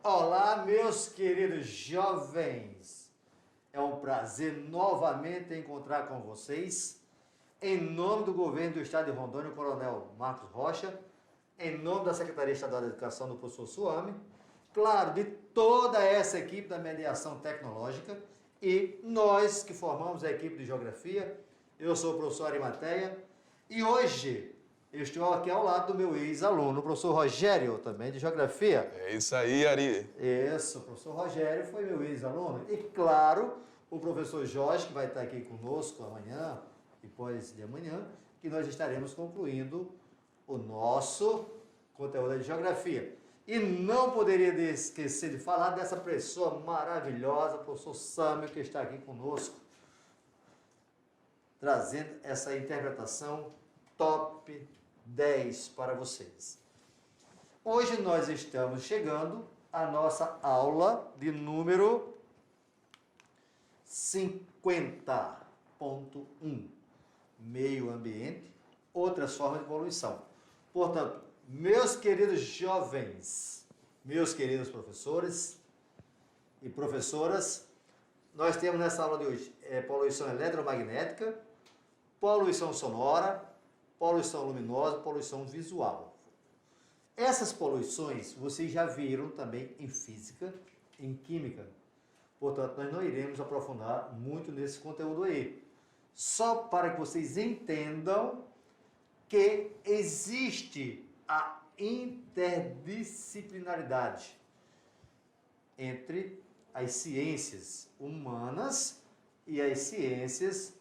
Olá, meus queridos jovens. É um prazer novamente encontrar com vocês. Em nome do governo do estado de Rondônia, o coronel Marcos Rocha, em nome da Secretaria Estadual da Educação do professor Suame, claro, de toda essa equipe da mediação tecnológica e nós que formamos a equipe de geografia. Eu sou o professor Arimateia e hoje eu estou aqui ao lado do meu ex-aluno, o professor Rogério, também de geografia. É isso aí, Ari. Isso, o professor Rogério foi meu ex-aluno. E claro, o professor Jorge, que vai estar aqui conosco amanhã, depois de amanhã, que nós estaremos concluindo o nosso conteúdo de geografia. E não poderia esquecer de falar dessa pessoa maravilhosa, o professor Sâmio, que está aqui conosco, trazendo essa interpretação top 10 para vocês. Hoje nós estamos chegando à nossa aula de número 50.1, meio ambiente, outras formas de poluição. Portanto, meus queridos jovens, meus queridos professores e professoras, nós temos nessa aula de hoje poluição eletromagnética, poluição sonora, poluição luminosa, poluição visual. Essas poluições vocês já viram também em física, em química. Portanto, nós não iremos aprofundar muito nesse conteúdo aí. Só para que vocês entendam que existe a interdisciplinaridade entre as ciências humanas e as ciências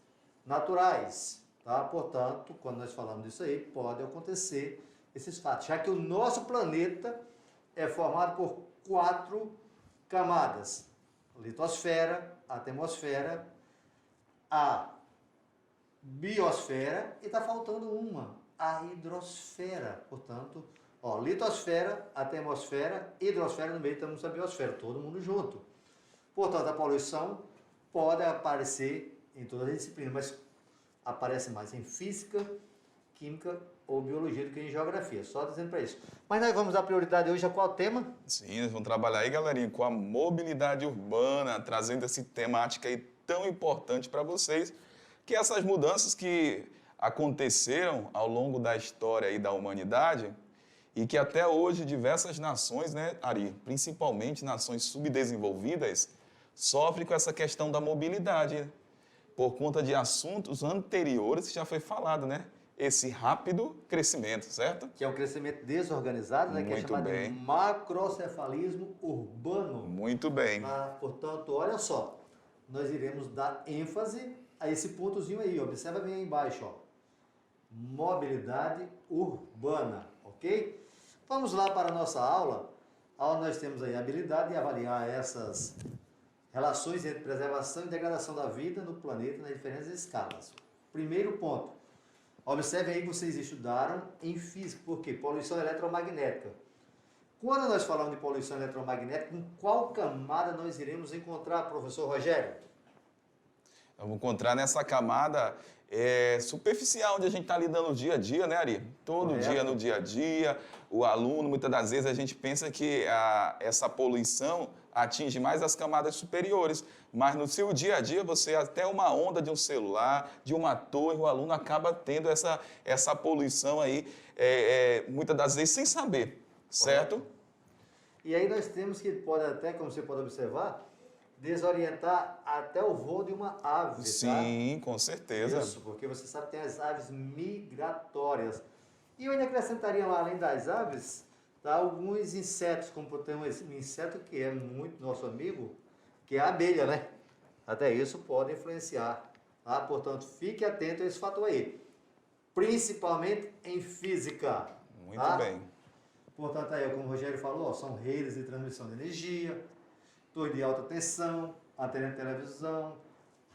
naturais. Tá? Portanto, quando nós falamos disso aí, pode acontecer esses fatos, já que o nosso planeta é formado por 4 camadas: a litosfera, a atmosfera, a biosfera e está faltando uma, a hidrosfera. Portanto, litosfera, atmosfera, hidrosfera, no meio estamos a biosfera, todo mundo junto. Portanto, a poluição pode aparecer em todas as disciplinas, mas aparece mais em física, química ou biologia do que em geografia, só dizendo para isso. Mas nós vamos dar prioridade hoje a qual tema? Sim, nós vamos trabalhar aí, galerinha, com a mobilidade urbana, trazendo essa temática aí tão importante para vocês, que essas mudanças que aconteceram ao longo da história aí da humanidade e que até hoje diversas nações, né, Ari, principalmente nações subdesenvolvidas, sofrem com essa questão da mobilidade, por conta de assuntos anteriores que já foi falado, né? Esse rápido crescimento, certo? Que é um crescimento desorganizado, né? Que é chamado de macrocefalismo urbano. Muito bem. Portanto, olha só, nós iremos dar ênfase a esse pontozinho aí, observa bem aí embaixo, ó. Mobilidade urbana, ok? Vamos lá para a nossa aula, onde nós temos aí a habilidade de avaliar essas relações entre preservação e degradação da vida no planeta nas diferentes escalas. Primeiro ponto. Observem aí que vocês estudaram em física. Por quê? Poluição eletromagnética. Quando nós falamos de poluição eletromagnética, em qual camada nós iremos encontrar, professor Rogério? Vamos encontrar nessa camada superficial, onde a gente está lidando no dia a dia, né, Ari? Todo Correto. dia, no dia a dia, o aluno, muitas das vezes a gente pensa que essa poluição atinge mais as camadas superiores, mas no seu dia a dia, você até uma onda de um celular, de uma torre, o aluno acaba tendo essa poluição aí, muitas das vezes sem saber, certo? E aí nós temos que, pode até, como você pode observar, desorientar até o voo de uma ave. Sim, tá? com certeza. Isso, porque você sabe que tem as aves migratórias. E eu ainda acrescentaria lá, além das aves, tá, alguns insetos, como tem um inseto que é muito nosso amigo, que é a abelha, né? Até isso pode influenciar. Tá? Portanto, fique atento a esse fator aí. Principalmente em física. Muito tá? bem. Portanto, aí, como o Rogério falou, são redes de transmissão de energia, torre de alta tensão, antena de televisão,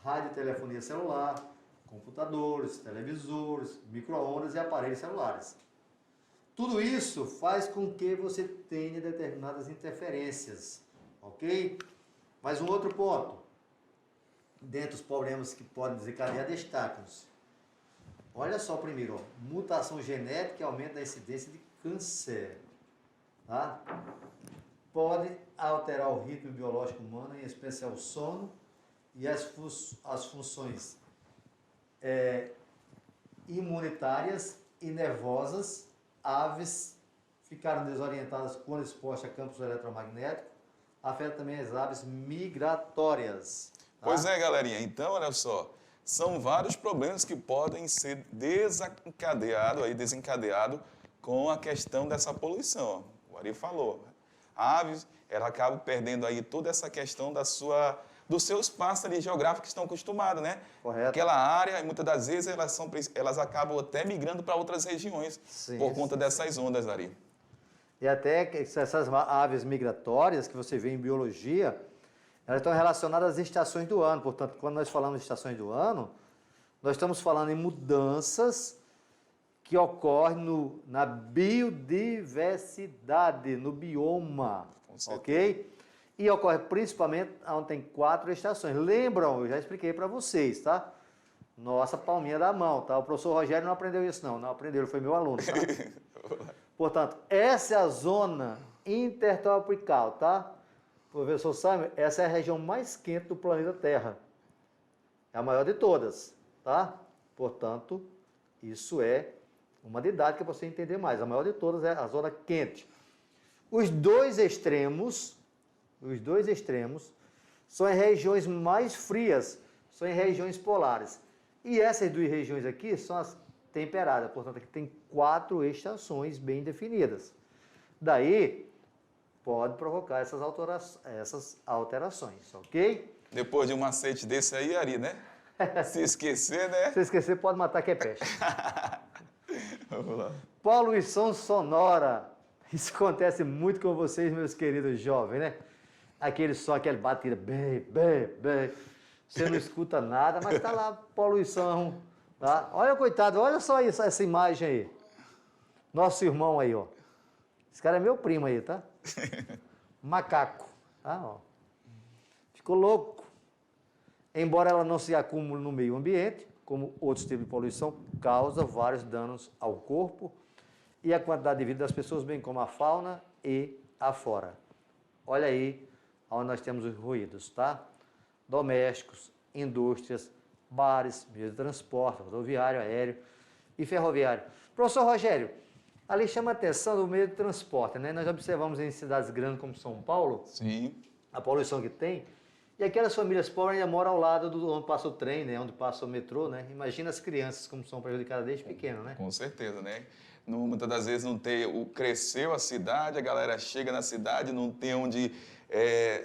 rádio e telefonia celular, computadores, televisores, micro-ondas e aparelhos celulares. Tudo isso faz com que você tenha determinadas interferências, ok? Mas um outro ponto, dentre os problemas que podem desencadear, destacam-se. Olha só primeiro, ó, mutação genética e aumento da incidência de câncer. Tá? pode alterar o ritmo biológico humano, em especial o sono e as funções imunitárias e nervosas. Aves ficaram desorientadas quando expostas a campos eletromagnéticos. Afeta também as aves migratórias. Tá? Pois é, galerinha. Então, olha só, são vários problemas que podem ser desencadeados com a questão dessa poluição. O Ari falou. A aves, ela acaba perdendo aí toda essa questão dos seus espaços ali geográficos que estão acostumados, né? Correto. Aquela área, e muitas das vezes, elas acabam até migrando para outras regiões. Sim, por conta dessas ondas, Ari. E até essas aves migratórias que você vê em biologia, elas estão relacionadas às estações do ano. Portanto, quando nós falamos de estações do ano, nós estamos falando em mudanças que ocorrem na biodiversidade, no bioma, ok? E ocorre principalmente onde tem 4 estações. Lembram? Eu já expliquei para vocês, tá? Nossa palminha da mão, tá? O professor Rogério não aprendeu isso não aprendeu, ele foi meu aluno, tá? Portanto, essa é a zona intertropical, tá? Professor Simon, essa é a região mais quente do planeta Terra. É a maior de todas, tá? Portanto, isso é uma didática para você entender mais. A maior de todas é a zona quente. Os dois extremos são em regiões mais frias, são em regiões polares. E essas 2 regiões aqui são as temperadas, portanto, aqui tem 4 estações bem definidas. Daí, pode provocar essas alterações, ok? Depois de um macete desse aí, Ari, né? Se esquecer, né? Se esquecer, pode matar que é peste. Vamos lá. Poluição sonora. Isso acontece muito com vocês, meus queridos jovens, né? Aquele som, aquele batida, bem. Você não escuta nada, mas tá lá, poluição. Tá? Olha, coitado, olha só isso, essa imagem aí. Nosso irmão aí, ó. Esse cara é meu primo aí, tá? Macaco. Tá? Ó. Ficou louco. Embora ela não se acumule no meio ambiente, como outros tipos de poluição, causa vários danos ao corpo e à quantidade de vida das pessoas, bem como a fauna e a flora. Olha aí onde nós temos os ruídos, tá? Domésticos, indústrias, bares, meios de transporte, rodoviário, aéreo e ferroviário. Professor Rogério, ali chama a atenção do meio de transporte, né? Nós observamos em cidades grandes como São Paulo, Sim. a poluição que tem, e aquelas famílias pobres ainda moram ao lado onde passa o trem, né? Onde passa o metrô, né? Imagina as crianças como são prejudicadas desde pequeno, né? Com certeza, né? Muitas das vezes não tem, cresceu a cidade, a galera chega na cidade, não tem onde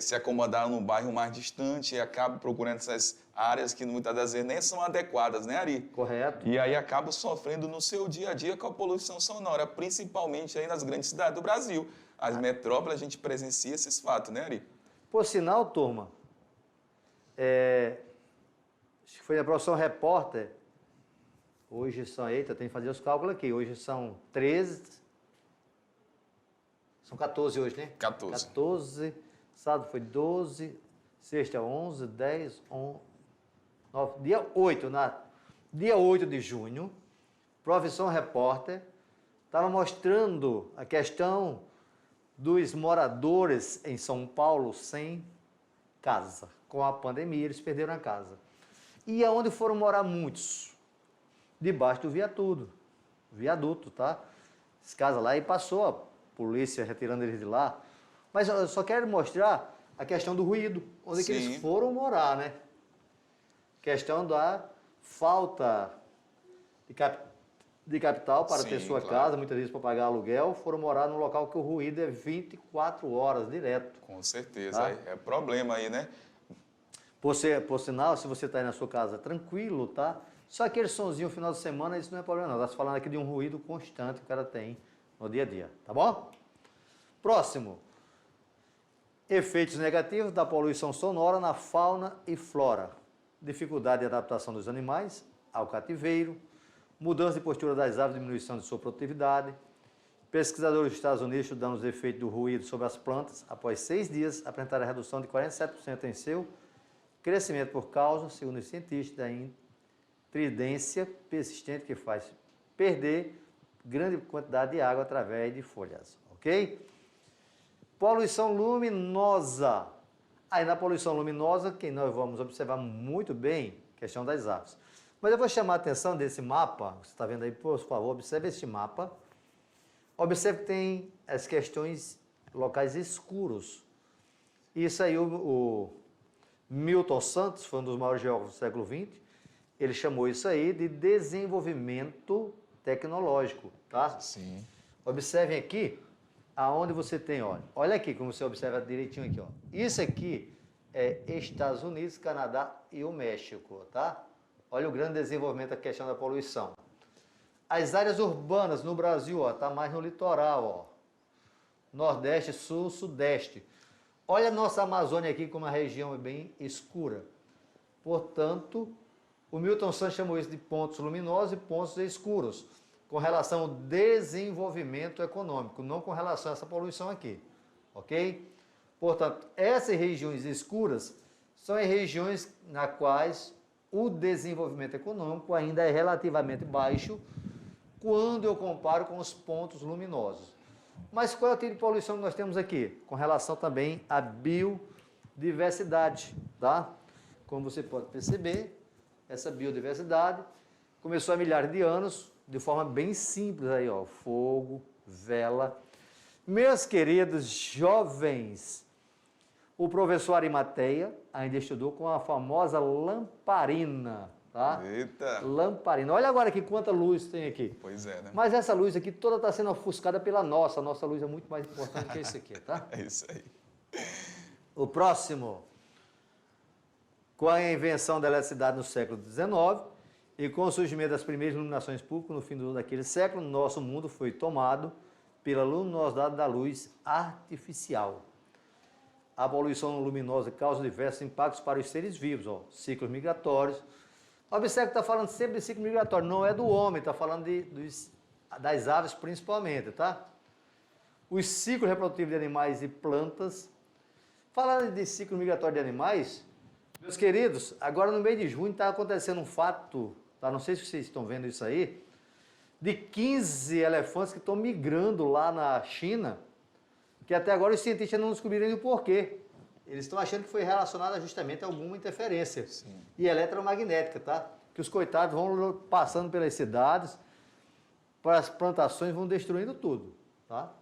se acomodar num bairro mais distante e acaba procurando essas áreas que muitas das vezes nem são adequadas, né, Ari? Correto. E aí acaba sofrendo no seu dia a dia com a poluição sonora, principalmente aí nas grandes cidades do Brasil. As metrópoles a gente presencia esses fatos, né, Ari? Por sinal, turma, acho que foi a professora repórter, hoje são, eita, tem que fazer os cálculos aqui, hoje são 13, são 14 hoje, né? 14, sábado foi 12, sexta 11, 10, 11, 9, dia 8, dia 8 de junho, profissão repórter, estava mostrando a questão dos moradores em São Paulo sem casa. Com a pandemia, eles perderam a casa. E aonde foram morar muitos? Debaixo do viaduto, tá? As casas lá, e passou a polícia retirando eles de lá. Mas eu só quero mostrar a questão do ruído, onde que eles foram morar, né? Questão da falta de capital para ter sua casa, muitas vezes para pagar aluguel, foram morar num local que o ruído é 24 horas direto. Com certeza, tá? É problema aí, né? Por sinal, se você está aí na sua casa tranquilo, tá? Só aquele sonzinho no final de semana, isso não é problema não. Está se falando aqui de um ruído constante que o cara tem no dia a dia, tá bom? Próximo. Efeitos negativos da poluição sonora na fauna e flora. Dificuldade de adaptação dos animais ao cativeiro, mudança de postura das aves, diminuição de sua produtividade. Pesquisadores dos Estados Unidos estudando os efeitos do ruído sobre as plantas, após 6 dias, apresentaram a redução de 47% em seu crescimento por causa, segundo os cientistas, da intridência persistente que faz perder grande quantidade de água através de folhas, ok? Poluição luminosa. Aí na poluição luminosa, que nós vamos observar muito bem, questão das aves. Mas eu vou chamar a atenção desse mapa, você está vendo aí, por favor, observe este mapa. Observe que tem as questões locais escuros. Isso aí o Milton Santos, foi um dos maiores geógrafos do século XX, ele chamou isso aí de desenvolvimento tecnológico, tá? Sim. Observem aqui, aonde você tem, olha aqui, como você observa direitinho aqui, ó. Isso aqui é Estados Unidos, Canadá e o México, tá? Olha o grande desenvolvimento da questão da poluição. As áreas urbanas no Brasil, ó, tá mais no litoral, ó. Nordeste, Sul, Sudeste. Olha a nossa Amazônia aqui como uma região bem escura. Portanto, o Milton Santos chamou isso de pontos luminosos e pontos escuros, com relação ao desenvolvimento econômico, não com relação a essa poluição aqui, ok? Portanto, essas regiões escuras são as regiões nas quais o desenvolvimento econômico ainda é relativamente baixo quando eu comparo com os pontos luminosos. Mas qual é o tipo de poluição que nós temos aqui? Com relação também à biodiversidade, tá? Como você pode perceber, essa biodiversidade começou há milhares de anos, de forma bem simples aí, ó, fogo, vela. Meus queridos jovens, o professor Arimateia ainda estudou com a famosa lamparina, tá? Eita! Lamparina. Olha agora aqui quanta luz tem aqui. Pois é, né? Mas essa luz aqui toda está sendo ofuscada pela nossa. A nossa luz é muito mais importante que esse aqui, tá? É isso aí. O próximo. Com a invenção da eletricidade no século XIX e com o surgimento das primeiras iluminações públicas no fim daquele século, nosso mundo foi tomado pela luminosidade da luz artificial. A poluição luminosa causa diversos impactos para os seres vivos, ó, ciclos migratórios. Observe que está falando sempre de ciclo migratório, não é do homem, está falando das aves principalmente, tá? Os ciclos reprodutivos de animais e plantas. Falando de ciclo migratório de animais, meus queridos, agora no mês de junho está acontecendo um fato, tá? Não sei se vocês estão vendo isso aí, de 15 elefantes que estão migrando lá na China, que até agora os cientistas não descobriram o porquê. Eles estão achando que foi relacionado justamente a alguma interferência. Sim. E eletromagnética, tá? Que os coitados vão passando pelas cidades, para as plantações, vão destruindo tudo, tá?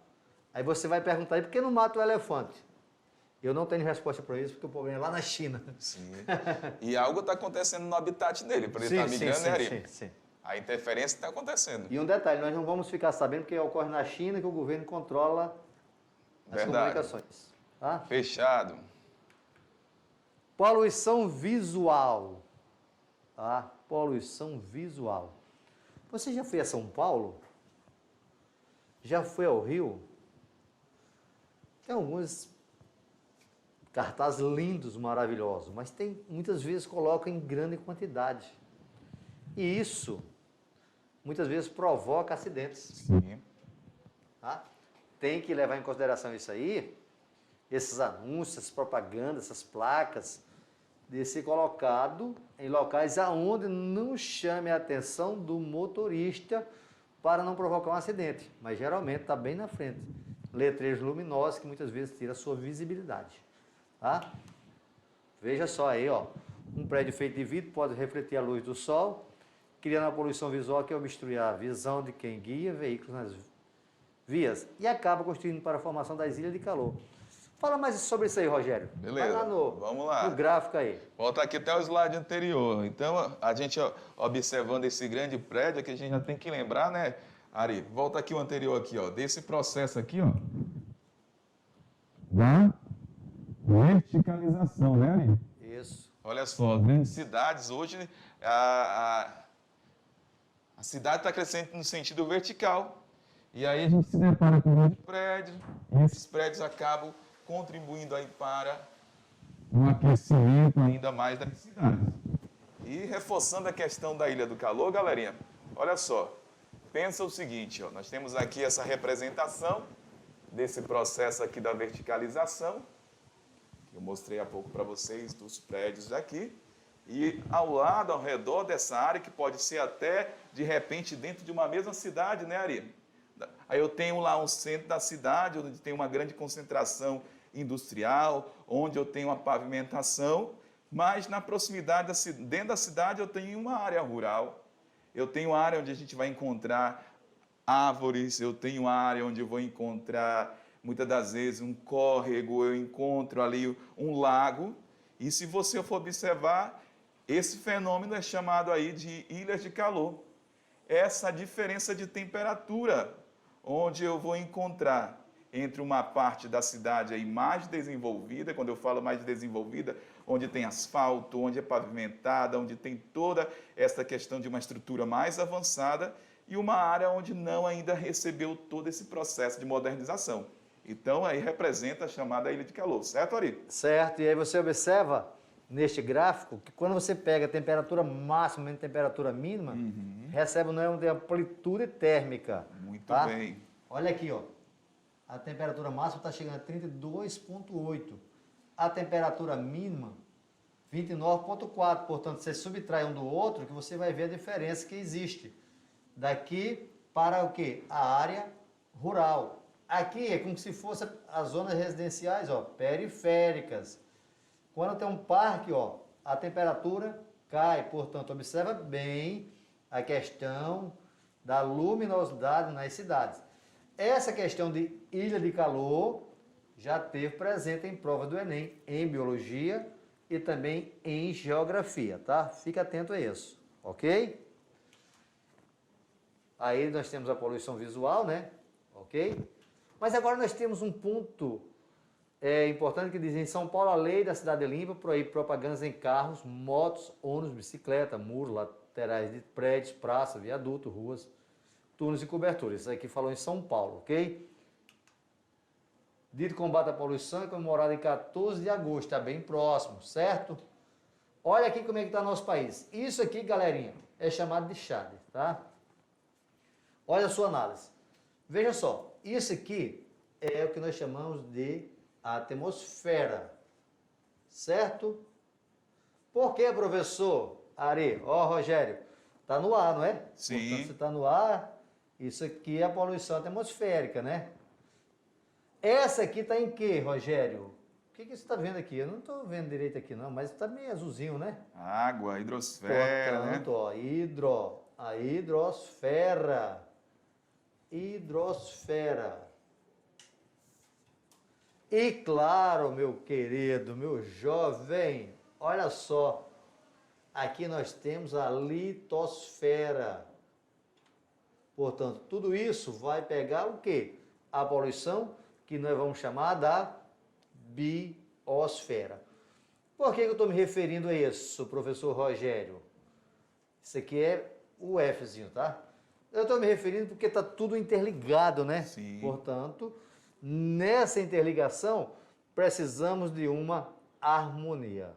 Aí você vai perguntar, por que não mata o elefante? Eu não tenho resposta para isso, porque o problema é lá na China. Sim. E algo está acontecendo no habitat dele, para ele estar migrando, né, Ari? Sim. A interferência está acontecendo. E um detalhe, nós não vamos ficar sabendo porque ocorre na China que o governo controla as comunicações. Tá? Fechado. Poluição visual. Tá? Poluição visual. Você já foi a São Paulo? Já foi ao Rio? Tem alguns cartazes lindos, maravilhosos, mas tem, muitas vezes colocam em grande quantidade. E isso, muitas vezes, provoca acidentes. Sim. Tá? Tem que levar em consideração isso aí, esses anúncios, essas propagandas, essas placas, de ser colocado em locais aonde não chame a atenção do motorista para não provocar um acidente. Mas geralmente está bem na frente. Letreiros luminosos que muitas vezes tiram a sua visibilidade. Tá? Veja só aí, ó, um prédio feito de vidro pode refletir a luz do sol, criando uma poluição visual que obstrui a visão de quem guia veículos nas vias e acaba contribuindo para a formação das ilhas de calor. Fala mais sobre isso aí, Rogério. Beleza, Vai lá vamos lá. no gráfico aí. Volta aqui até o slide anterior. Então, a gente observando esse grande prédio, que a gente já tem que lembrar, né, Ari? Volta aqui o anterior aqui, ó, desse processo aqui, ó, da verticalização, né, Ari? Isso. Olha só, grandes cidades hoje, a cidade está crescendo no sentido vertical. E aí a gente se depara com grandes prédios, e esses prédios acabam contribuindo aí para um aquecimento ainda mais das cidades. E reforçando a questão da Ilha do Calor, galerinha, olha só, pensa o seguinte, ó, nós temos aqui essa representação desse processo aqui da verticalização, que eu mostrei há pouco para vocês, dos prédios aqui, e ao lado, ao redor dessa área, que pode ser até, de repente, dentro de uma mesma cidade, né, Ari? Aí eu tenho lá um centro da cidade, onde tem uma grande concentração industrial, onde eu tenho uma pavimentação, mas na proximidade, dentro da cidade, eu tenho uma área rural. Eu tenho área onde a gente vai encontrar árvores, eu tenho área onde eu vou encontrar, muitas das vezes, um córrego, eu encontro ali um lago. E se você for observar, esse fenômeno é chamado aí de ilhas de calor. Essa diferença de temperatura, onde eu vou encontrar entre uma parte da cidade aí mais desenvolvida, quando eu falo mais desenvolvida, onde tem asfalto, onde é pavimentada, onde tem toda essa questão de uma estrutura mais avançada, e uma área onde não ainda recebeu todo esse processo de modernização. Então, aí representa a chamada ilha de calor, certo, Ari? Certo, e aí você observa neste gráfico que quando você pega a temperatura máxima e a temperatura mínima, recebe uma amplitude térmica. Muito tá? bem. Olha aqui, ó. A temperatura máxima está chegando a 32,8. A temperatura mínima, 29,4. Portanto, você subtrai um do outro que você vai ver a diferença que existe. Daqui para o quê? A área rural. Aqui é como se fosse as zonas residenciais, ó, periféricas. Quando tem um parque, ó, a temperatura cai. Portanto, observa bem a questão da luminosidade nas cidades. Essa questão de ilha de calor já teve presente em prova do Enem, em biologia e também em geografia, tá? Fica atento a isso, ok? Aí nós temos a poluição visual, né? Ok? Mas agora nós temos um ponto importante que diz: em São Paulo, a lei da cidade limpa proíbe propagandas em carros, motos, ônibus, bicicleta, muros laterais de prédios, praça, viaduto, ruas, túneis e coberturas. Isso aqui falou em São Paulo, ok? Dia de combate à poluição é comemorado em 14 de agosto, está bem próximo, certo? Olha aqui como é que está nosso país. Isso aqui, galerinha, é chamado de Chade, tá? Olha a sua análise. Veja só, isso aqui é o que nós chamamos de atmosfera, certo? Por que, professor Ari? Ó, Rogério, está no ar, não é? Sim. Portanto, se está no ar, isso aqui é a poluição atmosférica, né? Essa aqui está em quê, Rogério? O que você está vendo aqui? Eu não estou vendo direito aqui não, mas está meio azulzinho, né? Água, hidrosfera, Portanto, né? ó, a hidrosfera. Hidrosfera. E claro, meu querido, meu jovem, olha só, aqui nós temos a litosfera. Portanto, tudo isso vai pegar o quê? A poluição que nós vamos chamar da biosfera. Por que eu estou me referindo a isso, professor Rogério? Isso aqui é o Fzinho, tá? Eu estou me referindo porque está tudo interligado, né? Sim. Portanto, nessa interligação, precisamos de uma harmonia.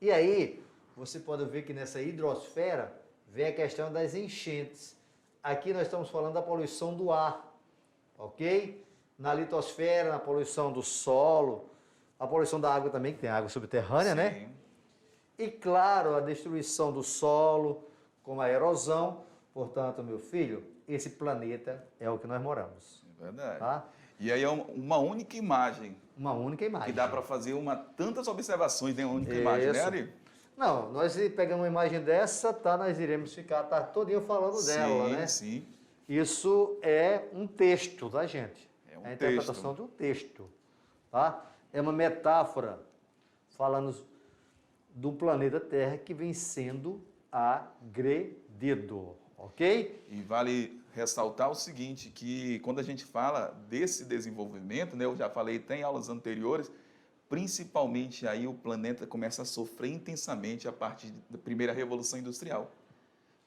E aí, você pode ver que nessa hidrosfera vem a questão das enchentes. Aqui nós estamos falando da poluição do ar, ok? Na litosfera, na poluição do solo, a poluição da água também, que tem água subterrânea, né? Sim. E claro, a destruição do solo, com a erosão. Portanto, meu filho, esse planeta é o que nós moramos. É verdade. Tá? E aí é uma única imagem. Uma única imagem. Que dá para fazer tantas observações em uma única imagem, né, Ari? Não, nós pegamos uma imagem dessa, tá, nós iremos ficar todinho falando dela, né? Sim. Isso é um texto, tá, gente? É um a interpretação de um texto, tá? É uma metáfora falando do planeta Terra que vem sendo agredido, ok? E vale ressaltar o seguinte, que quando a gente fala desse desenvolvimento, né, eu já falei até em aulas anteriores, principalmente aí o planeta começa a sofrer intensamente a partir da primeira revolução industrial.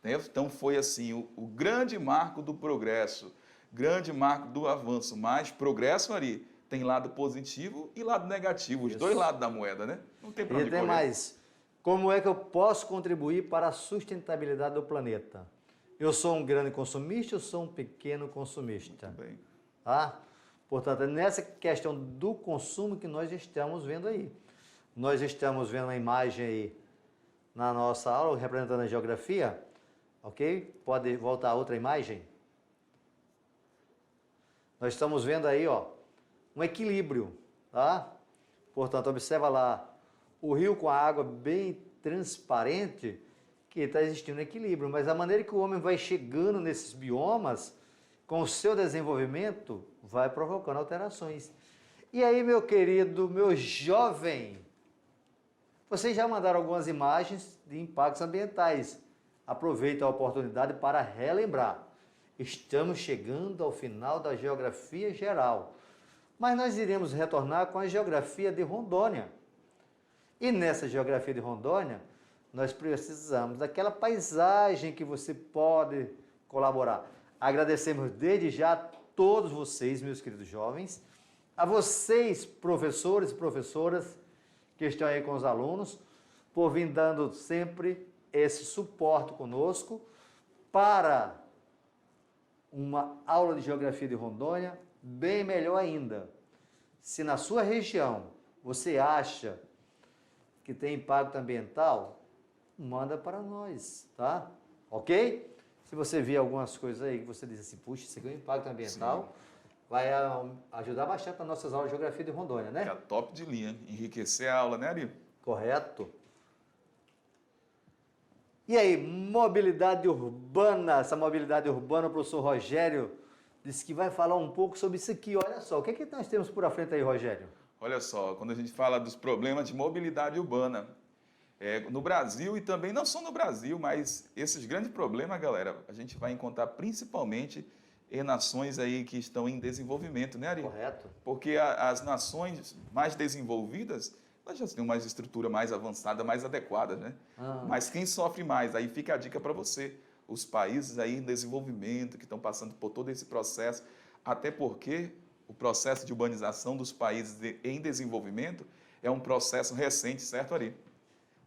Né? Então foi assim, o grande marco do progresso, grande marco do avanço, mas progresso ali tem lado positivo e lado negativo, os dois lados da moeda, né? Não tem pra onde E tem correr. mais, como é que eu posso contribuir para a sustentabilidade do planeta? Eu sou um grande consumista, eu sou um pequeno consumista. Muito bem. Tá? Portanto, é nessa questão do consumo que nós estamos vendo aí. Nós estamos vendo a imagem aí na nossa aula, representando a geografia, ok? Pode voltar a outra imagem? nós estamos vendo aí, ó, um equilíbrio, tá? Portanto, observa lá, o rio com a água bem transparente, que está existindo um equilíbrio, mas a maneira que o homem vai chegando nesses biomas, com o seu desenvolvimento, vai provocando alterações. E aí, meu querido, meu jovem, vocês já mandaram algumas imagens de impactos ambientais. Aproveita a oportunidade para relembrar. Estamos chegando ao final da geografia geral, mas nós iremos retornar com a geografia de Rondônia. E nessa geografia de Rondônia, nós precisamos daquela paisagem que você pode colaborar. Agradecemos desde já a todos vocês, meus queridos jovens, a vocês, professores e professoras, que estão aí com os alunos, por vir dando sempre esse suporte conosco para uma aula de Geografia de Rondônia bem melhor ainda. Se na sua região você acha que tem impacto ambiental, manda para nós, tá? Ok? Se você vê algumas coisas aí que você diz assim, puxa, isso aqui é um impacto ambiental, sim, vai ajudar bastante nas nossas aulas de Geografia de Rondônia, né? É top de linha, enriquecer a aula, né, Ari? Correto. E aí, mobilidade urbana, essa mobilidade urbana, o professor Rogério disse que vai falar um pouco sobre isso aqui. Olha só, o que é que nós temos por à frente aí, Rogério? Olha só, quando a gente fala dos problemas de mobilidade urbana, no Brasil e também, não só no Brasil, mas esses grandes problemas, galera, a gente vai encontrar principalmente em nações aí que estão em desenvolvimento, né, Ari? Correto. Porque as nações mais desenvolvidas, elas já têm uma estrutura mais avançada, mais adequada, né? Mas quem sofre mais? Aí fica a dica para você. Os países aí em desenvolvimento, que estão passando por todo esse processo, até porque o processo de urbanização dos países em desenvolvimento é um processo recente, certo, Ari?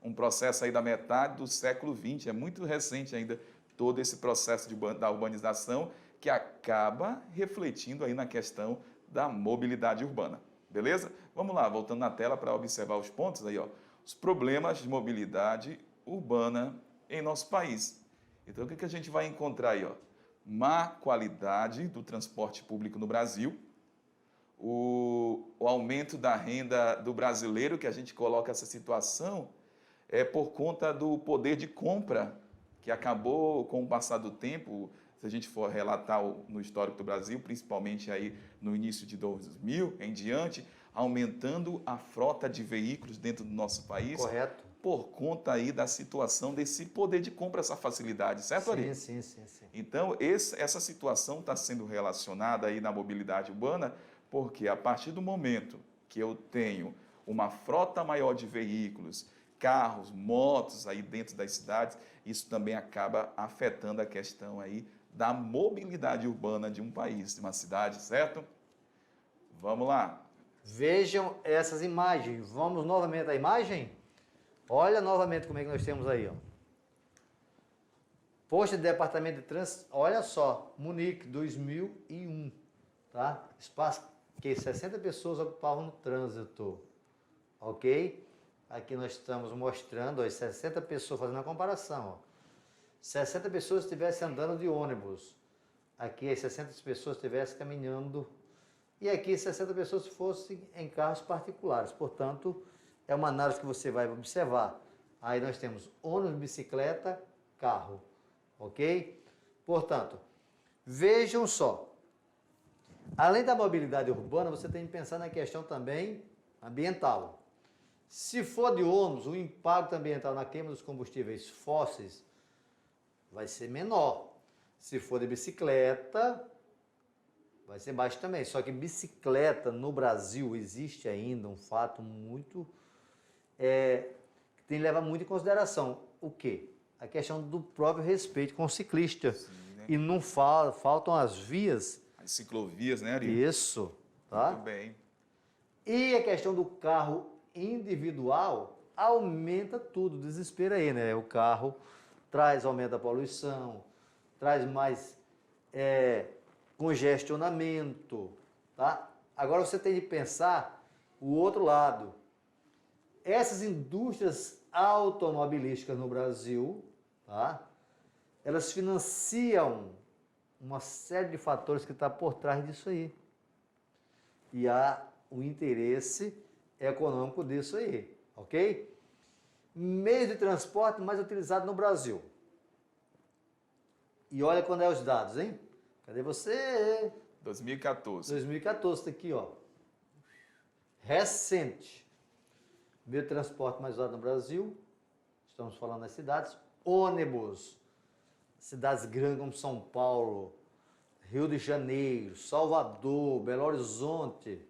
Um processo aí da metade do século XX, é muito recente ainda todo esse processo da urbanização que acaba refletindo aí na questão da mobilidade urbana, beleza? Vamos lá, voltando na tela para observar os pontos aí, ó, os problemas de mobilidade urbana em nosso país. Então, o que a gente vai encontrar aí, ó? Má qualidade do transporte público no Brasil, o aumento da renda do brasileiro, que a gente coloca essa situação, é por conta do poder de compra, que acabou com o passar do tempo, se a gente for relatar no histórico do Brasil, principalmente aí no início de 2000 em diante, aumentando a frota de veículos dentro do nosso país. Correto. Por conta aí da situação desse poder de compra, essa facilidade, certo, Ari? Sim. Então, essa situação está sendo relacionada aí na mobilidade urbana, porque a partir do momento que eu tenho uma frota maior de veículos, carros, motos aí dentro das cidades, isso também acaba afetando a questão aí da mobilidade urbana de um país, de uma cidade, certo? Vamos lá. Vejam essas imagens. Vamos novamente à imagem? Olha novamente como é que nós temos aí, ó. Posto de Departamento de Trânsito, olha só, Munique, 2001, tá? Espaço que 60 pessoas ocupavam no trânsito, ok? Aqui nós estamos mostrando as 60 pessoas, fazendo a comparação, ó. 60 pessoas estivessem andando de ônibus, aqui as 60 pessoas estivessem caminhando, e aqui 60 pessoas fossem em carros particulares, portanto, é uma análise que você vai observar. Aí nós temos ônibus, bicicleta, carro, ok? Portanto, vejam só, além da mobilidade urbana, você tem que pensar na questão também ambiental. Se for de ônibus, o impacto ambiental na queima dos combustíveis fósseis vai ser menor. Se for de bicicleta, vai ser baixo também. Só que bicicleta no Brasil existe ainda um fato muito... que tem que levar muito em consideração. O quê? A questão do próprio respeito com o ciclista. Sim, né? E não faltam as vias. As ciclovias, né, Ari? Isso, tá? Muito bem. E a questão do carro individual aumenta tudo, desespero aí, né? O carro aumenta a poluição, traz mais congestionamento, tá? Agora você tem de pensar o outro lado. Essas indústrias automobilísticas no Brasil, tá? Elas financiam uma série de fatores que está por trás disso aí. e há o interesse econômico disso aí, ok? Meio de transporte mais utilizado no Brasil. E olha quando é os dados, hein? Cadê você? 2014. 2014, tá aqui, ó. Recente. Meio de transporte mais usado no Brasil. Estamos falando das cidades. Ônibus. Cidades grandes como São Paulo, Rio de Janeiro, Salvador, Belo Horizonte.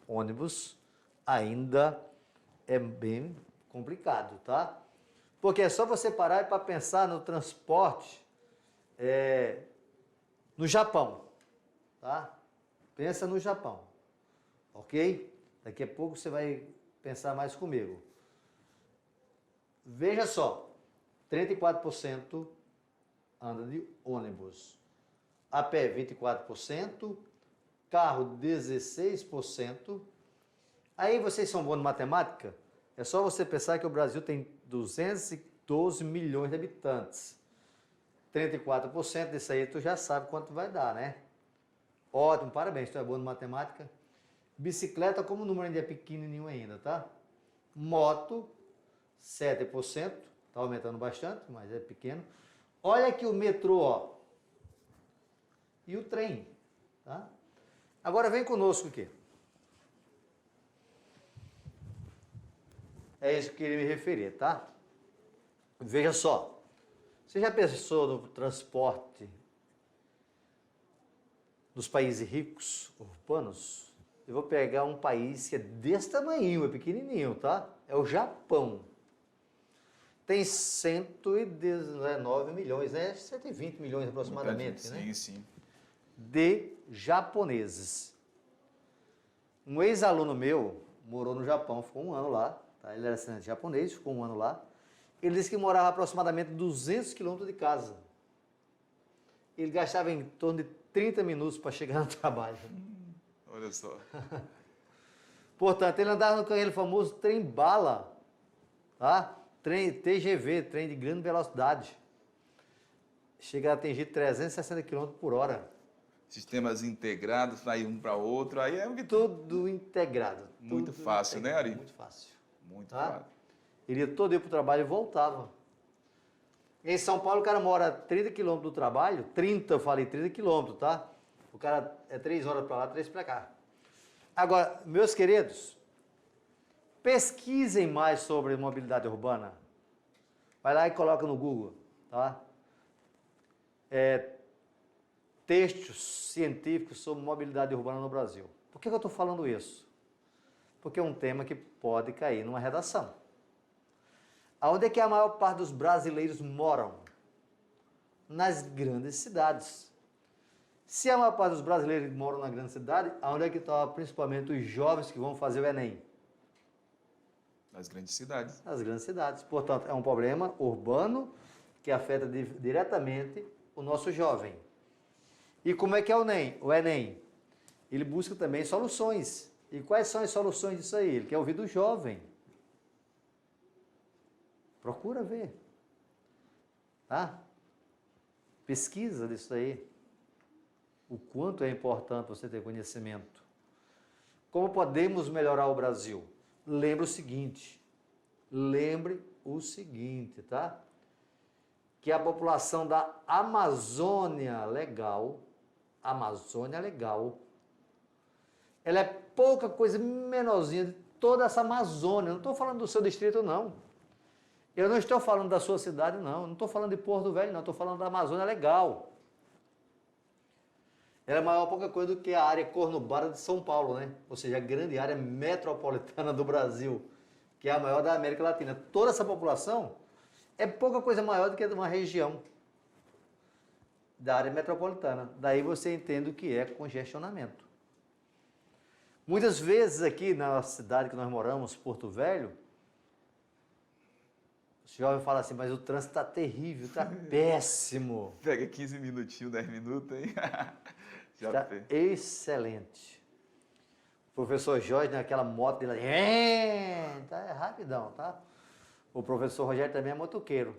Ônibus ainda é bem complicado, tá? Porque é só você parar para pensar no transporte no Japão, tá? Pensa no Japão, ok? Daqui a pouco você vai pensar mais comigo. Veja só, 34% anda de ônibus, a pé 24%, carro 16%. Aí vocês são bons de matemática? É só você pensar que o Brasil tem 212 milhões de habitantes. 34% disso aí tu já sabe quanto vai dar, né? Ótimo, parabéns, tu é bom de matemática. Bicicleta, como o número ainda é pequenininho ainda, tá? Moto, 7%, tá aumentando bastante, mas é pequeno. Olha aqui o metrô, ó. E o trem, tá? Agora vem conosco aqui. É isso que eu queria me referir, tá? Veja só. Você já pensou no transporte dos países ricos, urbanos? Eu vou pegar um país que é desse tamanho, é pequenininho, tá? É o Japão. Tem 119 milhões, né? 120 milhões aproximadamente, né? Sim, sim. De japoneses. Um ex-aluno meu morou no Japão, ficou um ano lá, tá? Ele era estudante japonês, ficou um ano lá. Ele disse que morava aproximadamente 200 quilômetros de casa. Ele gastava em torno de 30 minutos para chegar no trabalho. Olha só. Portanto, ele andava no aquele famoso trem-bala, tá? Trem TGV, trem de grande velocidade. Chega a atingir 360 km por hora. Sistemas integrados para ir um para outro, aí é Tudo integrado. Muito tudo fácil, integrado, né, Ari? Muito fácil. muito Tá? fácil. Ele ia todo dia para o trabalho e voltava. Em São Paulo, o cara mora 30 quilômetros do trabalho, 30, eu falei 30 quilômetros, tá? O cara é 3 horas para lá, 3 para cá. Agora, meus queridos, pesquisem mais sobre mobilidade urbana. Vai lá e coloca no Google, tá? Textos científicos sobre mobilidade urbana no Brasil. Por que eu estou falando isso? Porque é um tema que pode cair numa redação. Aonde é que a maior parte dos brasileiros moram? Nas grandes cidades. Se a maior parte dos brasileiros moram na grande cidade, aonde é que estão principalmente os jovens que vão fazer o Enem? Nas grandes cidades. Nas grandes cidades. Portanto, é um problema urbano que afeta diretamente o nosso jovem. E como é que é o Enem? O Enem, ele busca também soluções. E quais são as soluções disso aí? Ele quer ouvir do jovem. Procura ver. Tá? Pesquisa disso aí. O quanto é importante você ter conhecimento. Como podemos melhorar o Brasil? Lembre o seguinte, tá? Que a população da Amazônia Legal, ela é pouca coisa menorzinha de toda essa Amazônia. Eu não estou falando do seu distrito, não. Eu não estou falando da sua cidade, não. Eu não estou falando de Porto Velho, não. Estou falando da Amazônia Legal. Ela é maior pouca coisa do que a área conurbada de São Paulo, né? Ou seja, a grande área metropolitana do Brasil, que é a maior da América Latina. Toda essa população é pouca coisa maior do que uma região da área metropolitana. Daí você entende o que é congestionamento. Muitas vezes aqui na cidade que nós moramos, Porto Velho, o jovem fala assim, mas o trânsito está terrível, está péssimo. Pega 15 minutinhos, 10 minutos aí. Já Está excelente. O professor Jorge, naquela moto dele, tá rapidão, tá? O professor Rogério também é motoqueiro.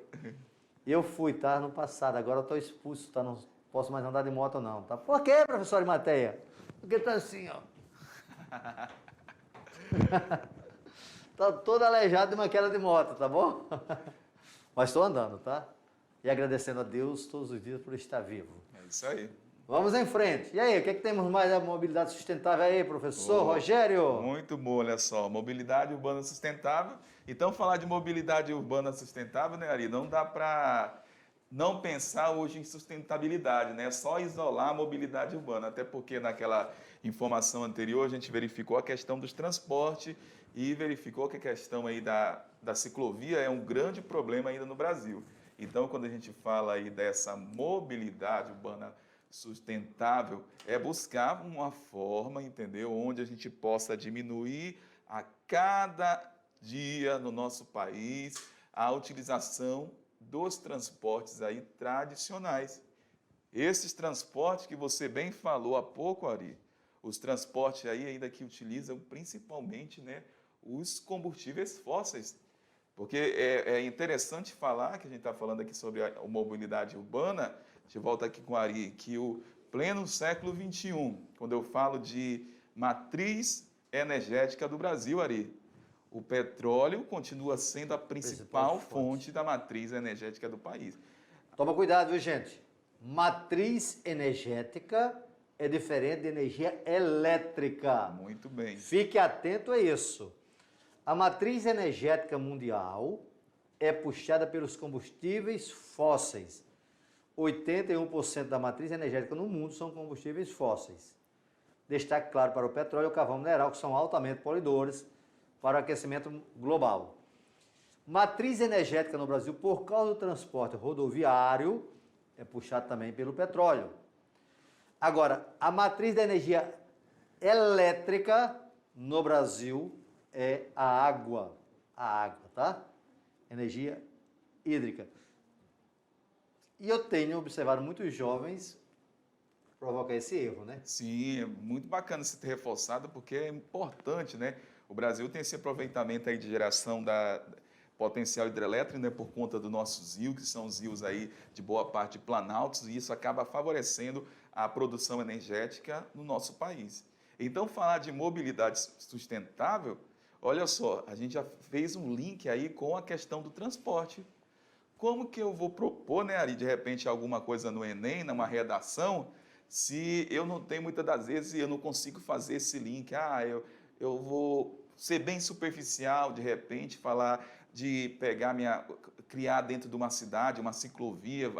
Eu fui, tá? No passado, agora eu estou expulso, tá? Não posso mais andar de moto não, tá? Por quê, professor de Mateia? Porque tá assim, ó. Tá todo aleijado de uma queda de moto, tá bom? Mas estou andando, tá? E agradecendo a Deus todos os dias por estar vivo. É isso aí. Vamos em frente. E aí, o que é que temos mais da mobilidade sustentável aí, professor Rogério? Muito bom, olha só. Mobilidade urbana sustentável. Então, falar de mobilidade urbana sustentável, né, Ari? Não dá para não pensar hoje em sustentabilidade, né? Só isolar a mobilidade urbana, até porque naquela informação anterior a gente verificou a questão dos transportes e verificou que a questão aí da ciclovia é um grande problema ainda no Brasil. Então, quando a gente fala aí dessa mobilidade urbana sustentável, é buscar uma forma, entendeu? Onde a gente possa diminuir a cada dia no nosso país a utilização dos transportes aí tradicionais. Esses transportes que você bem falou há pouco, Ari, os transportes aí ainda que utilizam principalmente, né, os combustíveis fósseis. Porque é interessante falar, que a gente está falando aqui sobre a mobilidade urbana, a gente volta aqui com o Ari, que o pleno século XXI, quando eu falo de matriz energética do Brasil, Ari, o petróleo continua sendo a principal fonte da matriz energética do país. Toma cuidado, viu, gente? Matriz energética é diferente de energia elétrica. Muito bem. Fique atento a isso. A matriz energética mundial é puxada pelos combustíveis fósseis. 81% da matriz energética no mundo são combustíveis fósseis. Destaque claro para o petróleo e o carvão mineral, que são altamente poluidores para o aquecimento global. Matriz energética no Brasil, por causa do transporte rodoviário, é puxado também pelo petróleo. Agora, a matriz da energia elétrica no Brasil é a água, tá? Energia hídrica. E eu tenho observado muitos jovens provocar esse erro, né? Sim, é muito bacana você ter reforçado, porque é importante, né? O Brasil tem esse aproveitamento aí de geração da potencial hidrelétrico, né, por conta dos nossos rios, que são os rios aí de boa parte de planaltos, e isso acaba favorecendo a produção energética no nosso país. Então, falar de mobilidade sustentável, olha só, a gente já fez um link aí com a questão do transporte. Como que eu vou propor, né, Ari, de repente, alguma coisa no Enem, numa redação, se eu não tenho, muitas das vezes, eu não consigo fazer esse link? Eu vou ser bem superficial, de repente, falar de criar dentro de uma cidade, uma ciclovia,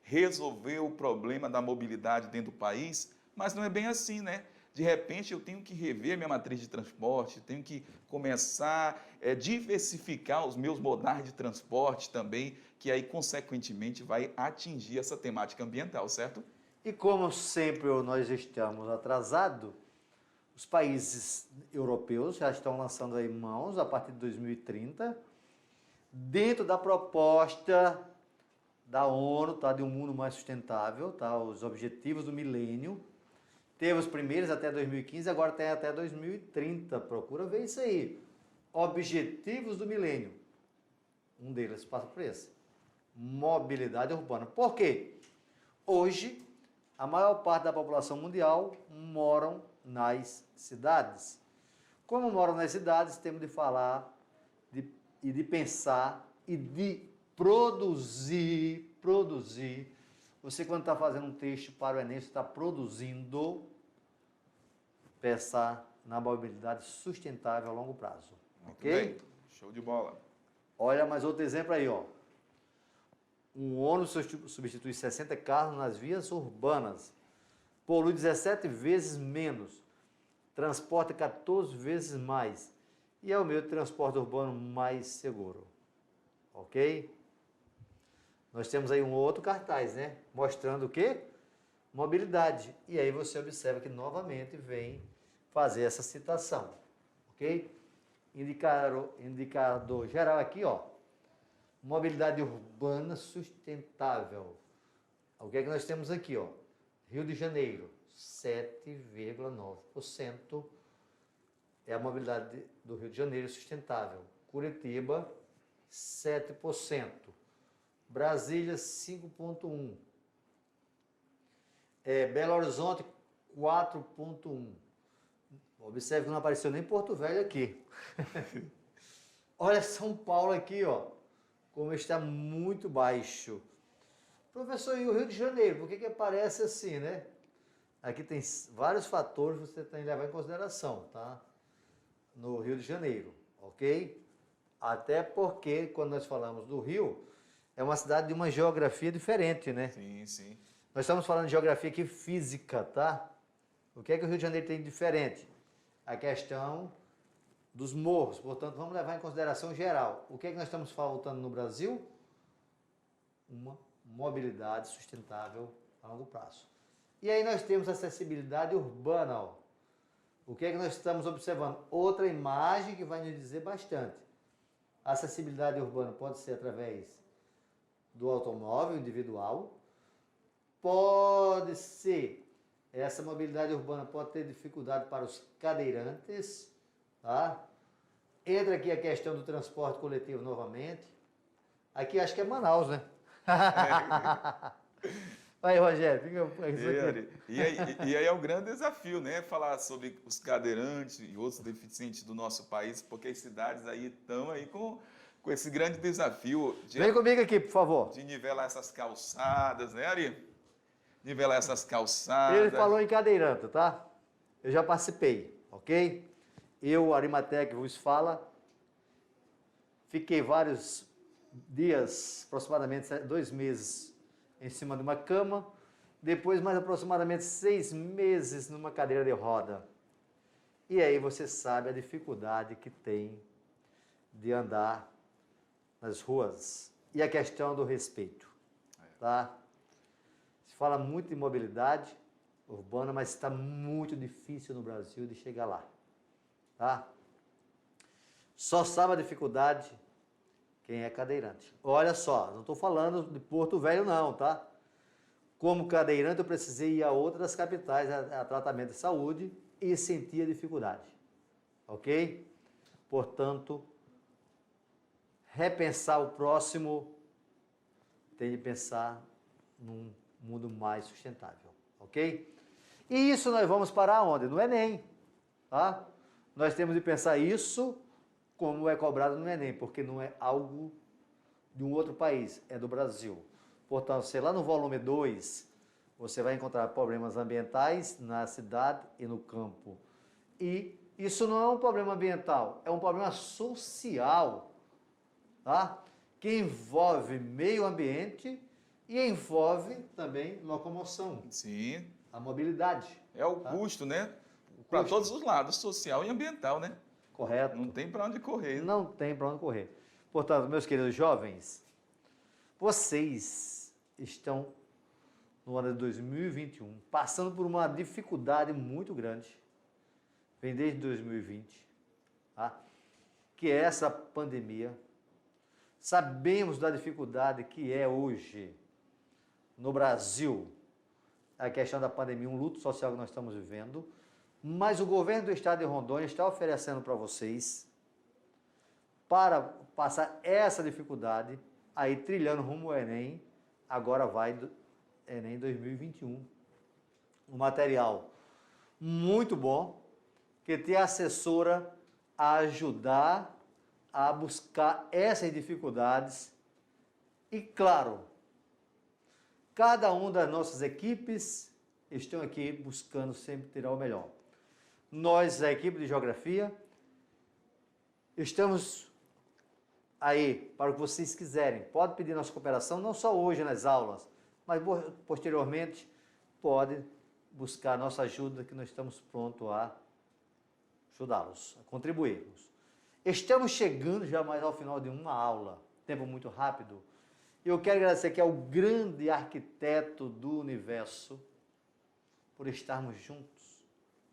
resolver o problema da mobilidade dentro do país, mas não é bem assim, né? De repente, eu tenho que rever minha matriz de transporte, tenho que começar a diversificar os meus modais de transporte também, que aí, consequentemente, vai atingir essa temática ambiental, certo? E como sempre nós estamos atrasados, os países europeus já estão lançando aí mãos a partir de 2030, dentro da proposta da ONU, tá, de um mundo mais sustentável, tá, os objetivos do milênio. Teve os primeiros até 2015, agora tem até 2030. Procura ver isso aí. Objetivos do milênio. Um deles passa por esse. Mobilidade urbana. Por quê? Hoje, a maior parte da população mundial moram nas cidades. Como moram nas cidades, temos de falar e de pensar e de produzir. Você, quando está fazendo um texto para o Enem, você está produzindo, pensar na mobilidade sustentável a longo prazo. Muito ok? bem. Show de bola. Olha mais outro exemplo aí, ó. Um ônibus substitui 60 carros nas vias urbanas, polui 17 vezes menos, transporta 14 vezes mais e é o meio de transporte urbano mais seguro. Ok? Nós temos aí um outro cartaz, né? Mostrando o quê? Mobilidade. E aí você observa que novamente vem fazer essa citação. Ok? Indicador geral aqui, ó. Mobilidade urbana sustentável. O que é que nós temos aqui, ó? Rio de Janeiro, 7,9% é a mobilidade do Rio de Janeiro sustentável. Curitiba, 7%. Brasília, 5,1%. Belo Horizonte, 4,1%. Observe que não apareceu nem Porto Velho aqui. Olha São Paulo aqui, ó, como está muito baixo. Professor, e o Rio de Janeiro, por que que aparece assim, né? Aqui tem vários fatores que você tem que levar em consideração, tá? No Rio de Janeiro, ok? Até porque, quando nós falamos do Rio, é uma cidade de uma geografia diferente, né? Sim, sim. Nós estamos falando de geografia aqui física, tá? O que é que o Rio de Janeiro tem de diferente? A questão dos morros, portanto, vamos levar em consideração geral. O que é que nós estamos faltando no Brasil? Uma mobilidade sustentável a longo prazo. E aí nós temos acessibilidade urbana, ó. O que é que nós estamos observando? Outra imagem que vai nos dizer bastante. A acessibilidade urbana pode ser através do automóvel individual, pode ser, essa mobilidade urbana pode ter dificuldade para os cadeirantes, tá? Entra aqui a questão do transporte coletivo novamente. Aqui acho que é Manaus, né? Aí, Rogério, fica isso aqui. E aí é o grande desafio, né? Falar sobre os cadeirantes e outros deficientes do nosso país, porque as cidades aí estão aí com esse grande desafio Vem comigo aqui, por favor. de nivelar essas calçadas, né, Ari? Nivelar essas calçadas. Ele falou em cadeirante, tá? Eu já participei, ok? Eu, Arimatec, vos fala. Fiquei vários dias, aproximadamente 2 meses, em cima de uma cama. Depois, mais aproximadamente 6 meses numa cadeira de roda. E aí você sabe a dificuldade que tem de andar nas ruas. E a questão do respeito, tá? Se fala muito de mobilidade urbana, mas está muito difícil no Brasil de chegar lá, tá? Só sabe a dificuldade quem é cadeirante. Olha só, não estou falando de Porto Velho não, tá? Como cadeirante eu precisei ir a outras capitais a tratamento de saúde e senti a dificuldade, ok? Portanto, repensar o próximo tem de pensar num mundo mais sustentável, ok? E isso nós vamos parar onde? No Enem, tá? Nós temos de pensar isso como é cobrado no Enem, porque não é algo de um outro país, é do Brasil. Portanto, você lá no volume 2, você vai encontrar problemas ambientais na cidade e no campo. E isso não é um problema ambiental, é um problema social, tá? Que envolve meio ambiente e envolve também locomoção. Sim. A mobilidade. É o custo, né? Para todos os lados, social e ambiental, né? Correto. Não tem para onde correr. Não tem para onde correr. Portanto, meus queridos jovens, vocês estão no ano de 2021 passando por uma dificuldade muito grande. Vem desde 2020, tá? Que é essa pandemia. Sabemos da dificuldade que é hoje no Brasil a questão da pandemia, um luto social que nós estamos vivendo, mas o governo do estado de Rondônia está oferecendo para vocês, para passar essa dificuldade, aí trilhando rumo ao Enem, agora vai do Enem 2021. Um material muito bom, que te assessora a ajudar a buscar essas dificuldades e, claro, cada uma das nossas equipes estão aqui buscando sempre tirar o melhor. Nós, a equipe de Geografia, estamos aí para o que vocês quiserem. Pode pedir nossa cooperação, não só hoje nas aulas, mas posteriormente pode buscar nossa ajuda, que nós estamos prontos a ajudá-los, a contribuirmos. Estamos chegando já mais ao final de uma aula, tempo muito rápido. Eu quero agradecer aqui ao grande arquiteto do universo por estarmos juntos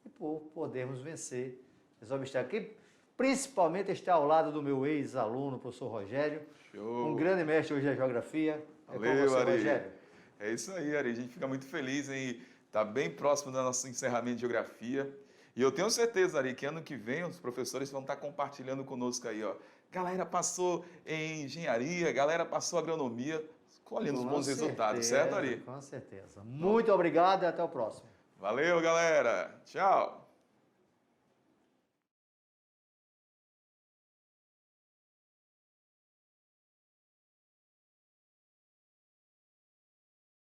e por podermos vencer esses obstáculos. Que principalmente está ao lado do meu ex-aluno, professor Rogério, Show. um grande mestre hoje da geografia. Valeu, é com você, Ari. Rogério. É isso aí, Ari. A gente fica muito feliz em estar bem próximo do nosso encerramento de geografia. E eu tenho certeza, Ari, que ano que vem os professores vão estar compartilhando conosco aí, ó. Galera passou em engenharia, galera passou agronomia, colhendo os bons resultados, certo, Ari? Com certeza. Muito obrigado e até o próximo. Valeu, galera. Tchau.